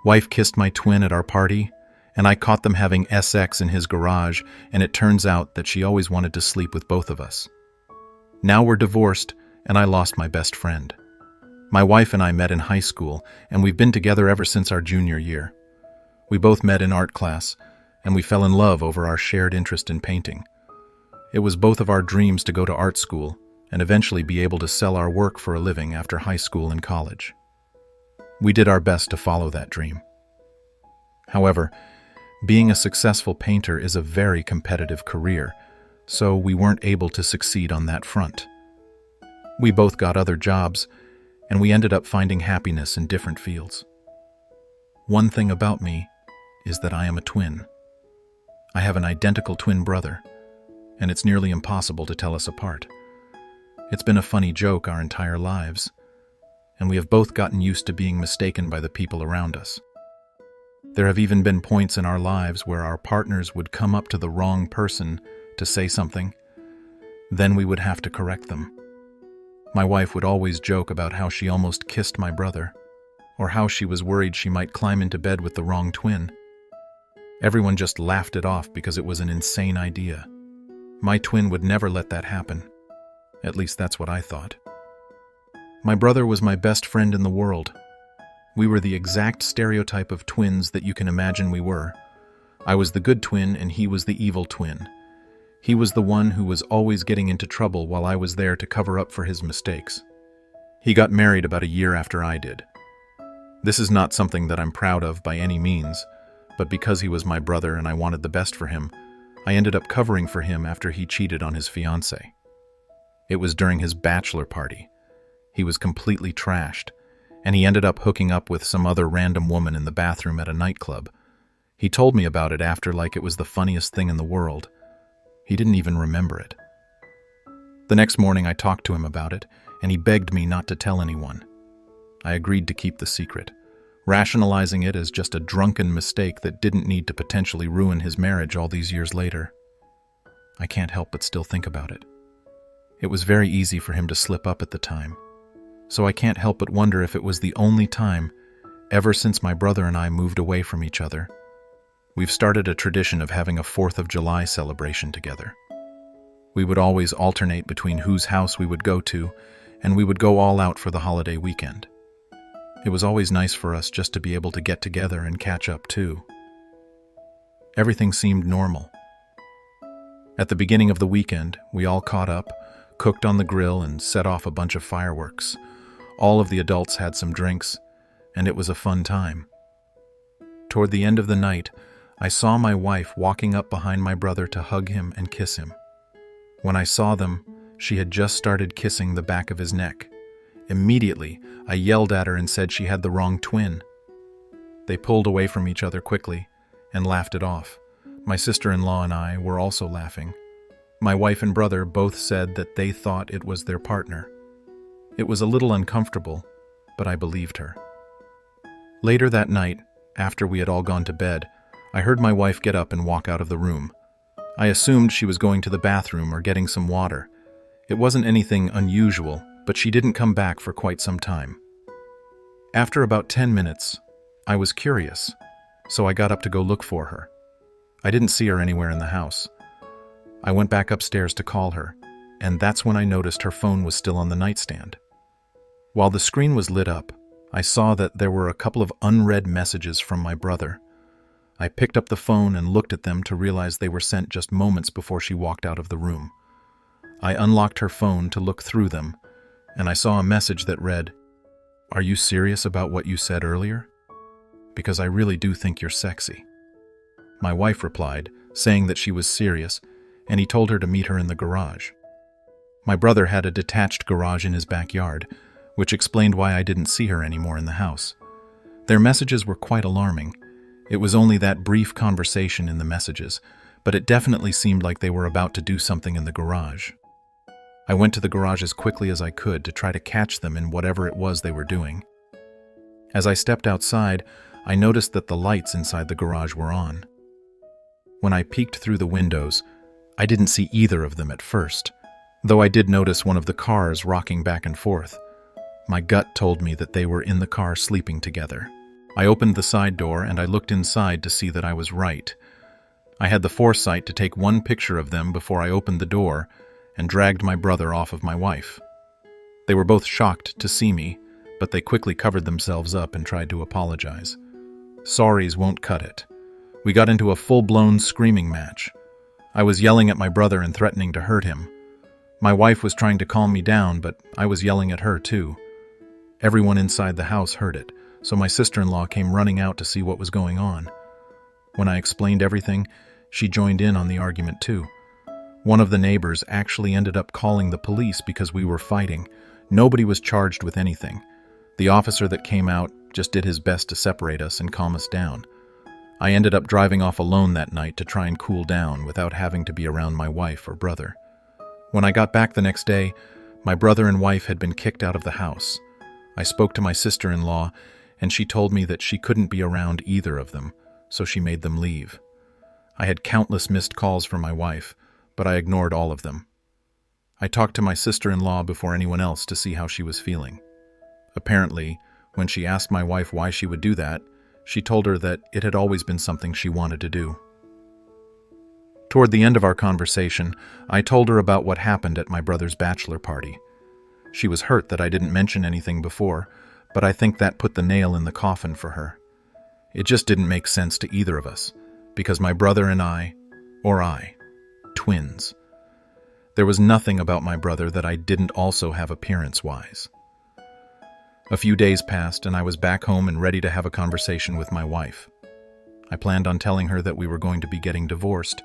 Wife kissed my twin at our party, and I caught them having sex in his garage, and it turns out that she always wanted to sleep with both of us. Now we're divorced, and I lost my best friend. My wife and I met in high school, and we've been together ever since our junior year. We both met in art class, and we fell in love over our shared interest in painting. It was both of our dreams to go to art school and eventually be able to sell our work for a living after high school and college. We did our best to follow that dream. However, being a successful painter is a very competitive career, so we weren't able to succeed on that front. We both got other jobs, and we ended up finding happiness in different fields. One thing about me is that I am a twin. I have an identical twin brother, and it's nearly impossible to tell us apart. It's been a funny joke our entire lives, and we have both gotten used to being mistaken by the people around us. There have even been points in our lives where our partners would come up to the wrong person to say something. Then we would have to correct them. My wife would always joke about how she almost kissed my brother, or how she was worried she might climb into bed with the wrong twin. Everyone just laughed it off because it was an insane idea. My twin would never let that happen. At least that's what I thought. My brother was my best friend in the world. We were the exact stereotype of twins that you can imagine we were. I was the good twin and he was the evil twin. He was the one who was always getting into trouble while I was there to cover up for his mistakes. He got married about a year after I did. This is not something that I'm proud of by any means, but because he was my brother and I wanted the best for him, I ended up covering for him after he cheated on his fiancée. It was during his bachelor party. He was completely trashed, and he ended up hooking up with some other random woman in the bathroom at a nightclub. He told me about it after like it was the funniest thing in the world. He didn't even remember it. The next morning I talked to him about it, and he begged me not to tell anyone. I agreed to keep the secret, rationalizing it as just a drunken mistake that didn't need to potentially ruin his marriage all these years later. I can't help but still think about it. It was very easy for him to slip up at the time, so I can't help but wonder if it was the only time, ever since my brother and I moved away from each other. We've started a tradition of having a 4th of July celebration together. We would always alternate between whose house we would go to, and we would go all out for the holiday weekend. It was always nice for us just to be able to get together and catch up too. Everything seemed normal. At the beginning of the weekend, we all caught up, cooked on the grill, and set off a bunch of fireworks. All of the adults had some drinks, and it was a fun time. Toward the end of the night, I saw my wife walking up behind my brother to hug him and kiss him. When I saw them, she had just started kissing the back of his neck. Immediately, I yelled at her and said she had the wrong twin. They pulled away from each other quickly and laughed it off. My sister-in-law and I were also laughing. My wife and brother both said that they thought it was their partner. It was a little uncomfortable, but I believed her. Later that night, after we had all gone to bed, I heard my wife get up and walk out of the room. I assumed she was going to the bathroom or getting some water. It wasn't anything unusual, but she didn't come back for quite some time. After about 10 minutes, I was curious, so I got up to go look for her. I didn't see her anywhere in the house. I went back upstairs to call her, and that's when I noticed her phone was still on the nightstand. While the screen was lit up, I saw that there were a couple of unread messages from my brother. I picked up the phone and looked at them to realize they were sent just moments before she walked out of the room. I unlocked her phone to look through them, and I saw a message that read, "Are you serious about what you said earlier? Because I really do think you're sexy." My wife replied, saying that she was serious, and he told her to meet her in the garage. My brother had a detached garage in his backyard, which explained why I didn't see her anymore in the house. Their messages were quite alarming. It was only that brief conversation in the messages, but it definitely seemed like they were about to do something in the garage. I went to the garage as quickly as I could to try to catch them in whatever it was they were doing. As I stepped outside, I noticed that the lights inside the garage were on. When I peeked through the windows, I didn't see either of them at first, though I did notice one of the cars rocking back and forth. My gut told me that they were in the car sleeping together. I opened the side door and I looked inside to see that I was right. I had the foresight to take one picture of them before I opened the door and dragged my brother off of my wife. They were both shocked to see me, but they quickly covered themselves up and tried to apologize. Sorries won't cut it. We got into a full-blown screaming match. I was yelling at my brother and threatening to hurt him. My wife was trying to calm me down, but I was yelling at her too. Everyone inside the house heard it, so my sister-in-law came running out to see what was going on. When I explained everything, she joined in on the argument too. One of the neighbors actually ended up calling the police because we were fighting. Nobody was charged with anything. The officer that came out just did his best to separate us and calm us down. I ended up driving off alone that night to try and cool down without having to be around my wife or brother. When I got back the next day, my brother and wife had been kicked out of the house. I spoke to my sister-in-law, and she told me that she couldn't be around either of them, so she made them leave. I had countless missed calls from my wife, but I ignored all of them. I talked to my sister-in-law before anyone else to see how she was feeling. Apparently, when she asked my wife why she would do that, she told her that it had always been something she wanted to do. Toward the end of our conversation, I told her about what happened at my brother's bachelor party. She was hurt that I didn't mention anything before, but I think that put the nail in the coffin for her. It just didn't make sense to either of us, because my brother and I, twins. There was nothing about my brother that I didn't also have appearance-wise. A few days passed and I was back home and ready to have a conversation with my wife. I planned on telling her that we were going to be getting divorced,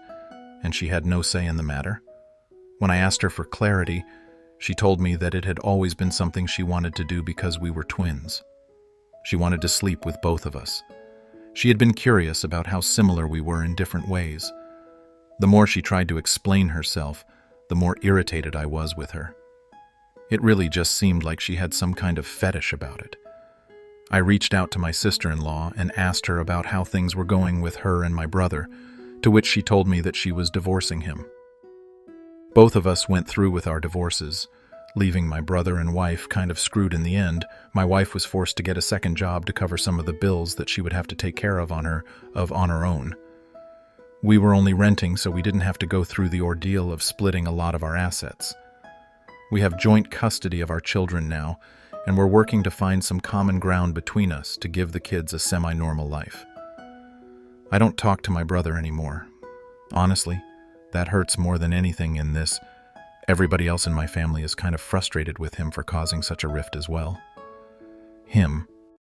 and she had no say in the matter. When I asked her for clarity, she told me that it had always been something she wanted to do because we were twins. She wanted to sleep with both of us. She had been curious about how similar we were in different ways. The more she tried to explain herself, the more irritated I was with her. It really just seemed like she had some kind of fetish about it. I reached out to my sister-in-law and asked her about how things were going with her and my brother, to which she told me that she was divorcing him. Both of us went through with our divorces, leaving my brother and wife kind of screwed in the end. My wife was forced to get a second job to cover some of the bills that she would have to take care of on her own. We were only renting, so we didn't have to go through the ordeal of splitting a lot of our assets. We have joint custody of our children now, and we're working to find some common ground between us to give the kids a semi-normal life. I don't talk to my brother anymore. Honestly, that hurts more than anything in this. Everybody else in my family is kind of frustrated with him for causing such a rift as well. Him,